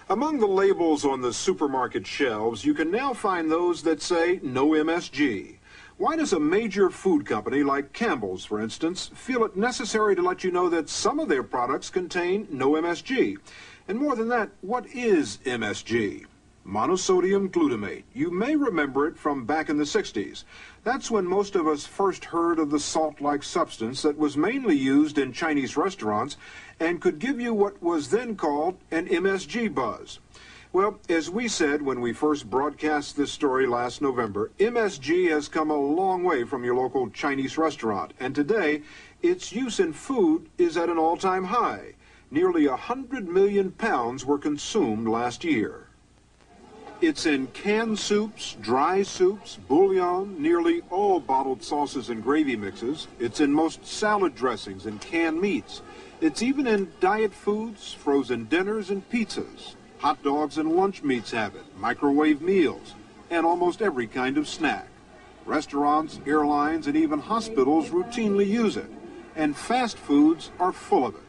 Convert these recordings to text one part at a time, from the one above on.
Among the labels on the supermarket shelves, you can now find those that say no MSG. Why does a major food company like Campbell's, for instance, feel it necessary to let you know that some of their products contain no MSG? And more than that, what is MSG? Monosodium glutamate. You may remember it from back in the 60s. That's when most of us first heard of the salt-like substance that was mainly used in Chinese restaurants and could give you what was then called an MSG buzz. Well, as we said when we first broadcast this story last November, MSG has come a long way from your local Chinese restaurant, and today its use in food is at an all-time high. Nearly 100 million pounds were consumed last year. It's in canned soups, dry soups, bouillon, nearly all bottled sauces and gravy mixes. It's in most salad dressings and canned meats. It's even in diet foods, frozen dinners, and pizzas. Hot dogs and lunch meats have it, microwave meals, and almost every kind of snack. Restaurants, airlines, and even hospitals routinely use it, and fast foods are full of it.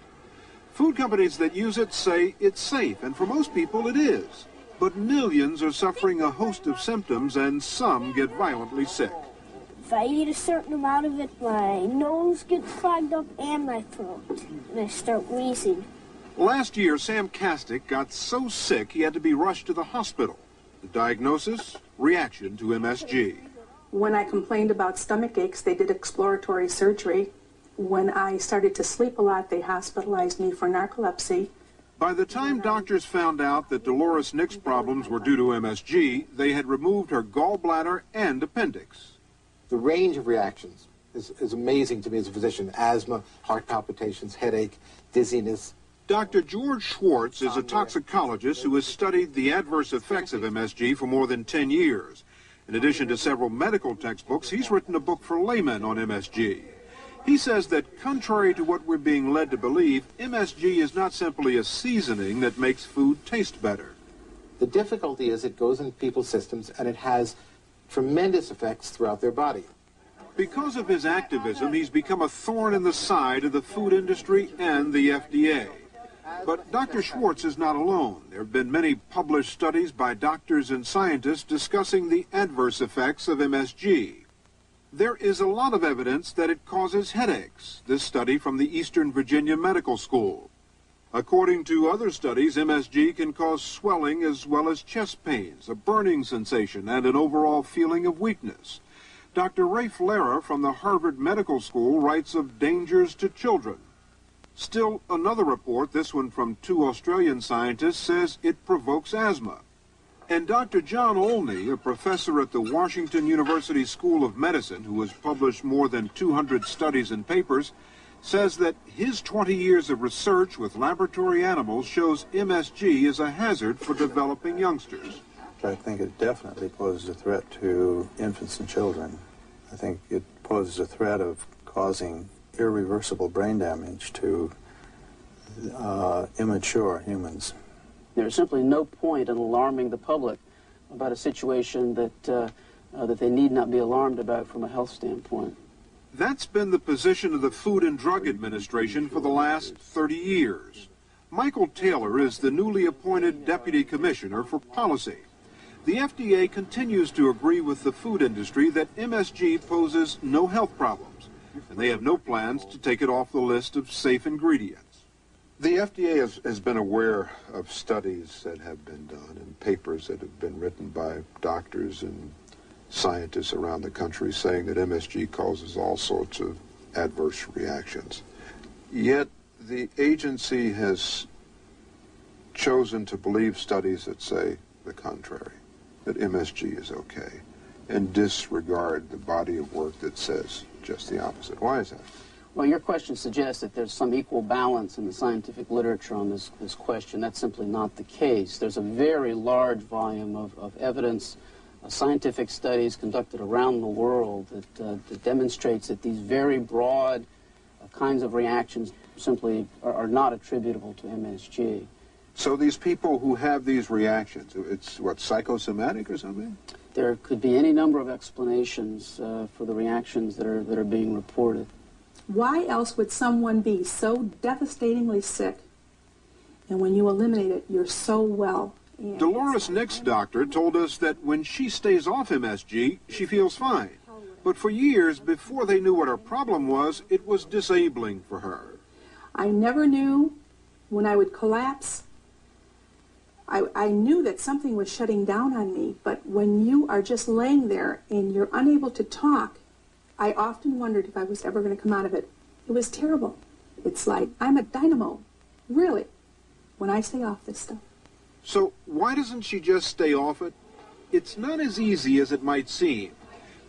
Food companies that use it say it's safe, and for most people it is. But millions are suffering a host of symptoms, and some get violently sick. If I eat a certain amount of it, my nose gets clogged up and my throat, and I start wheezing. Last year, Sam Kastick got so sick he had to be rushed to the hospital. The diagnosis? Reaction to MSG. When I complained about stomach aches, they did exploratory surgery. When I started to sleep a lot, they hospitalized me for narcolepsy. By the time doctors found out that Dolores Nick's problems were due to MSG, they had removed her gallbladder and appendix. The range of reactions is amazing to me as a physician. Asthma, heart palpitations, headache, dizziness. Dr. George Schwartz is a toxicologist who has studied the adverse effects of MSG for more than 10 years. In addition to several medical textbooks, he's written a book for laymen on MSG. He says that, contrary to what we're being led to believe, MSG is not simply a seasoning that makes food taste better. The difficulty is it goes into people's systems and it has tremendous effects throughout their body. Because of his activism, he's become a thorn in the side of the food industry and the FDA. But Dr. Schwartz is not alone. There have been many published studies by doctors and scientists discussing the adverse effects of MSG. There is a lot of evidence that it causes headaches. This study from the Eastern Virginia Medical School. According to other studies, MSG can cause swelling as well as chest pains, a burning sensation, and an overall feeling of weakness. Dr. Rafe Lara from the Harvard Medical School writes of dangers to children. Still, another report, this one from 2 Australian scientists, says it provokes asthma. And Dr. John Olney, a professor at the Washington University School of Medicine, who has published more than 200 studies and papers, says that his 20 years of research with laboratory animals shows MSG is a hazard for developing youngsters. I think it definitely poses a threat to infants and children. I think it poses a threat of causing irreversible brain damage to immature humans. There's simply no point in alarming the public about a situation that they need not be alarmed about from a health standpoint. That's been the position of the Food and Drug Administration for the last 30 years. Michael Taylor is the newly appointed Deputy Commissioner for Policy. The FDA continues to agree with the food industry that MSG poses no health problems, and they have no plans to take it off the list of safe ingredients. The FDA has been aware of studies that have been done and papers that have been written by doctors and scientists around the country saying that MSG causes all sorts of adverse reactions. Yet the agency has chosen to believe studies that say the contrary, that MSG is okay, and disregard the body of work that says just the opposite. Why is that? Well, your question suggests that there's some equal balance in the scientific literature on this question. That's simply not the case. There's a very large volume of evidence, scientific studies conducted around the world that demonstrates that these very broad kinds of reactions simply are not attributable to MSG. So these people who have these reactions, it's what, psychosomatic or something? There could be any number of explanations for the reactions that are being reported. Why else would someone be so devastatingly sick And when you eliminate it, you're so well. And Dolores Nick's doctor told us that when she stays off MSG, she feels fine. But for years, before they knew what her problem was, it was disabling for her. I never knew when I would collapse. I knew that something was shutting down on me, but when you are just laying there and you're unable to talk, I often wondered if I was ever going to come out of it. It was terrible. It's like I'm a dynamo, really, when I stay off this stuff. So why doesn't she just stay off it? It's not as easy as it might seem.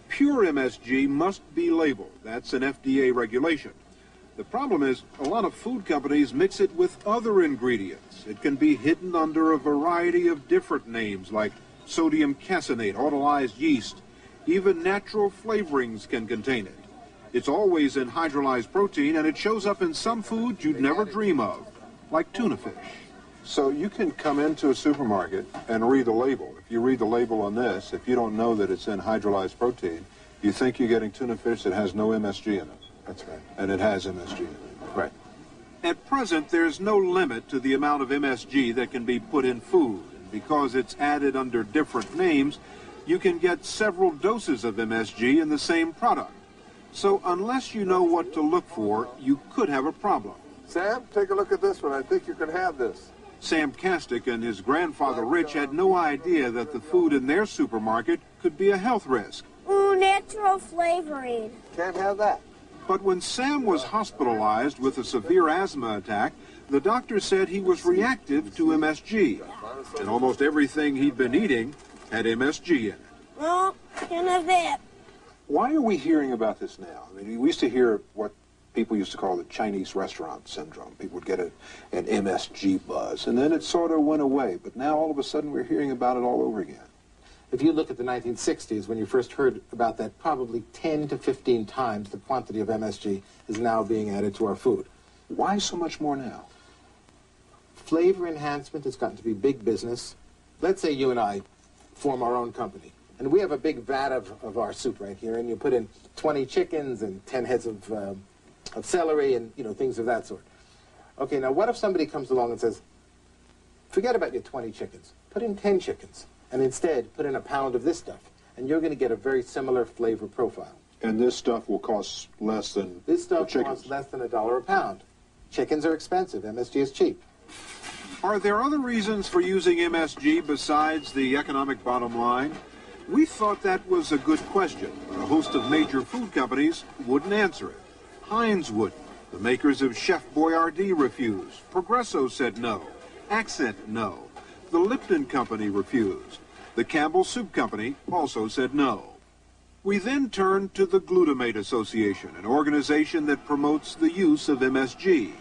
Pure MSG must be labeled. That's an FDA regulation. The problem is, a lot of food companies mix it with other ingredients. It can be hidden under a variety of different names, like sodium caseinate, autolyzed yeast. Even natural flavorings can contain it. It's always in hydrolyzed protein, and it shows up in some foods you'd never dream of, like tuna fish. So you can come into a supermarket and read the label. If you read the label on this, if you don't know that it's in hydrolyzed protein, you think you're getting tuna fish that has no MSG in it. That's right. And it has MSG in it. Right. At present, there's no limit to the amount of MSG that can be put in food. And because it's added under different names, you can get several doses of MSG in the same product. So unless you know what to look for, you could have a problem. Sam, take a look at this one. I think you can have this. Sam Kastick and his grandfather Rich had no idea that the food in their supermarket could be a health risk. Ooh, natural flavoring. Can't have that. But when Sam was hospitalized with a severe asthma attack, the doctor said he was reactive to MSG. And almost everything he'd been eating had MSG in it. Well, can't have that. Why are we hearing about this now? I mean, we used to hear what people used to call the Chinese restaurant syndrome. People would get an MSG buzz, and then it sort of went away. But now all of a sudden we're hearing about it all over again. If you look at the 1960s, when you first heard about that, probably 10 to 15 times the quantity of MSG is now being added to our food. Why so much more now? Flavor enhancement has gotten to be big business. Let's say you and I form our own company, and we have a big vat of our soup right here, and you put in 20 chickens and 10 heads of celery and, things of that sort. Okay, now what if somebody comes along and says, forget about your 20 chickens, put in 10 chickens, and instead put in a pound of this stuff, and you're going to get a very similar flavor profile. And this stuff will cost less than This stuff chickens. costs less than $1 a pound. Chickens are expensive. MSG is cheap. Are there other reasons for using MSG besides the economic bottom line? We thought that was a good question, but a host of major food companies wouldn't answer it. Heinz wouldn't. The makers of Chef Boyardee refused. Progresso said no. Accent, no. The Lipton Company refused. The Campbell Soup Company also said no. We then turned to the Glutamate Association, an organization that promotes the use of MSG.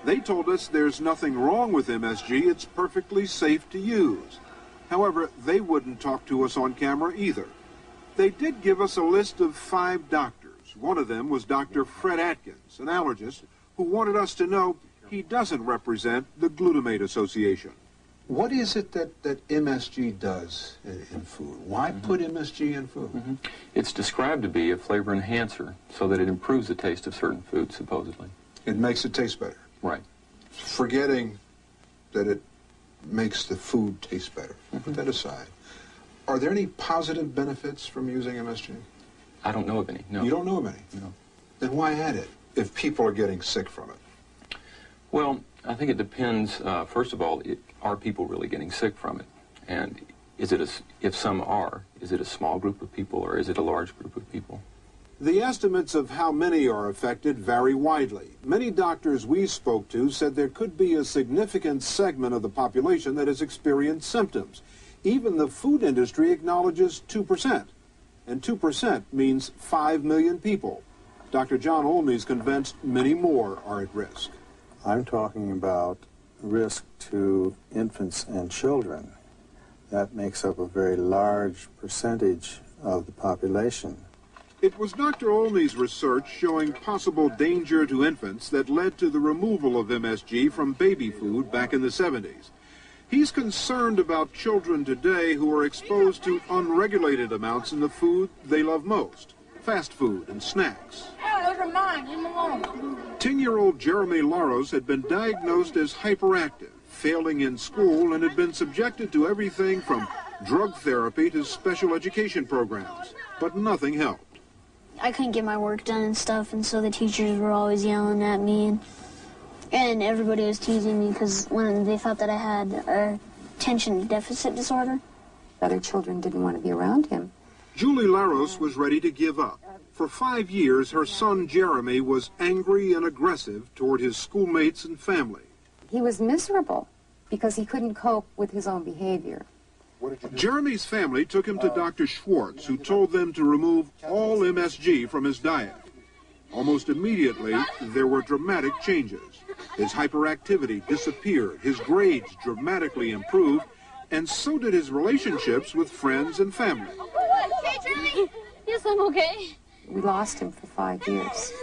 They told us there's nothing wrong with MSG, it's perfectly safe to use. However, they wouldn't talk to us on camera either. They did give us a list of 5 doctors. One of them was Dr. Fred Atkins, an allergist, who wanted us to know he doesn't represent the Glutamate Association. What is it that MSG does in food? Why put MSG in food? It's described to be a flavor enhancer so that it improves the taste of certain foods, supposedly. It makes it taste better. Right. Forgetting that it makes the food taste better. Put that aside. Are there any positive benefits from using MSG? I don't know of any, no. You don't know of any? No. Then why add it if people are getting sick from it? Well, I think it depends, first of all, are people really getting sick from it? And if some are, is it a small group of people or is it a large group of people? The estimates of how many are affected vary widely. Many doctors we spoke to said there could be a significant segment of the population that has experienced symptoms. Even the food industry acknowledges 2%. And 2% means 5 million people. Dr. John Olney is convinced many more are at risk. I'm talking about risk to infants and children. That makes up a very large percentage of the population. It was Dr. Olney's research showing possible danger to infants that led to the removal of MSG from baby food back in the 70s. He's concerned about children today who are exposed to unregulated amounts in the food they love most, fast food and snacks. Those are mine. Leave them alone. 10-year-old Jeremy Laros had been diagnosed as hyperactive, failing in school and had been subjected to everything from drug therapy to special education programs, but nothing helped. I couldn't get my work done and stuff, and so the teachers were always yelling at me, and everybody was teasing me because when they thought that I had attention deficit disorder. Other children didn't want to be around him. Julie Laros was ready to give up. For 5 years, her son Jeremy was angry and aggressive toward his schoolmates and family. He was miserable because he couldn't cope with his own behavior. Jeremy's family took him to Dr. Schwartz, who told them to remove all MSG from his diet. Almost immediately, there were dramatic changes. His hyperactivity disappeared, his grades dramatically improved, and so did his relationships with friends and family. Okay, Jeremy? Yes, I'm okay. We lost him for 5 years,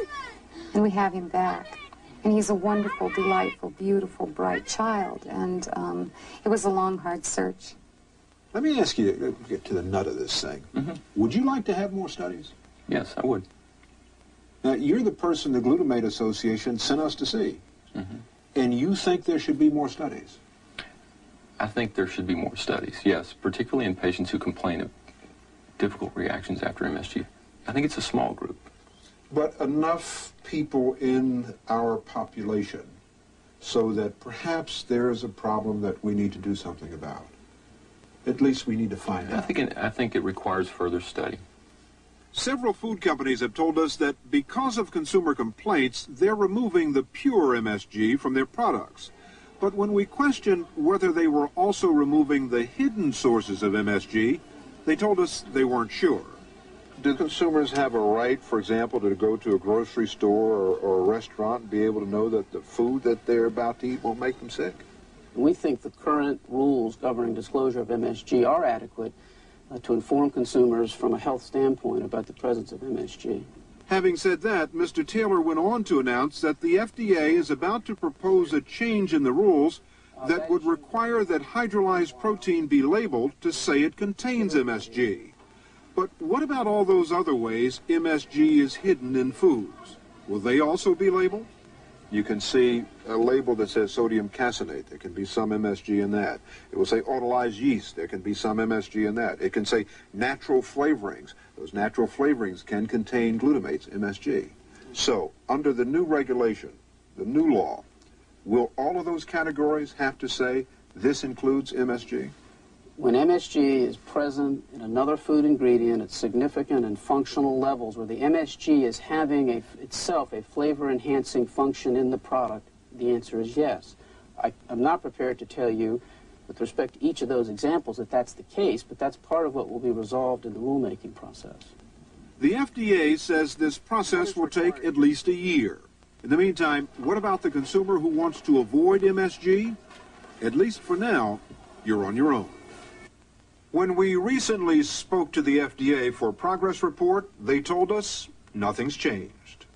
and we have him back. And he's a wonderful, delightful, beautiful, bright child, and it was a long, hard search. Let me ask you to get to the nut of this thing. Would you like to have more studies? Yes, I would. Now, you're the person the Glutamate Association sent us to see, and you think there should be more studies? I think there should be more studies, yes, particularly in patients who complain of difficult reactions after MSG. I think it's a small group. But enough people in our population so that perhaps there is a problem that we need to do something about. At least we need to find out. I think it requires further study. Several food companies have told us that because of consumer complaints, they're removing the pure MSG from their products. But when we questioned whether they were also removing the hidden sources of MSG, they told us they weren't sure. Do consumers have a right, for example, to go to a grocery store or a restaurant and be able to know that the food that they're about to eat won't make them sick? We think the current rules governing disclosure of MSG are adequate to inform consumers from a health standpoint about the presence of MSG. Having said that, Mr. Taylor went on to announce that the FDA is about to propose a change in the rules that would require that hydrolyzed protein be labeled to say it contains MSG. But what about all those other ways MSG is hidden in foods? Will they also be labeled? You can see a label that says sodium caseinate. There can be some MSG in that. It will say autolyzed yeast. There can be some MSG in that. It can say natural flavorings. Those natural flavorings can contain glutamates, MSG. So, under the new regulation, the new law, will all of those categories have to say this includes MSG? When MSG is present in another food ingredient at significant and functional levels where the MSG is having itself a flavor-enhancing function in the product, the answer is yes. I'm not prepared to tell you with respect to each of those examples that that's the case, but that's part of what will be resolved in the rulemaking process. The FDA says this process will take at least a year. In the meantime, what about the consumer who wants to avoid MSG? At least for now, you're on your own. When we recently spoke to the FDA for a progress report, they told us nothing's changed.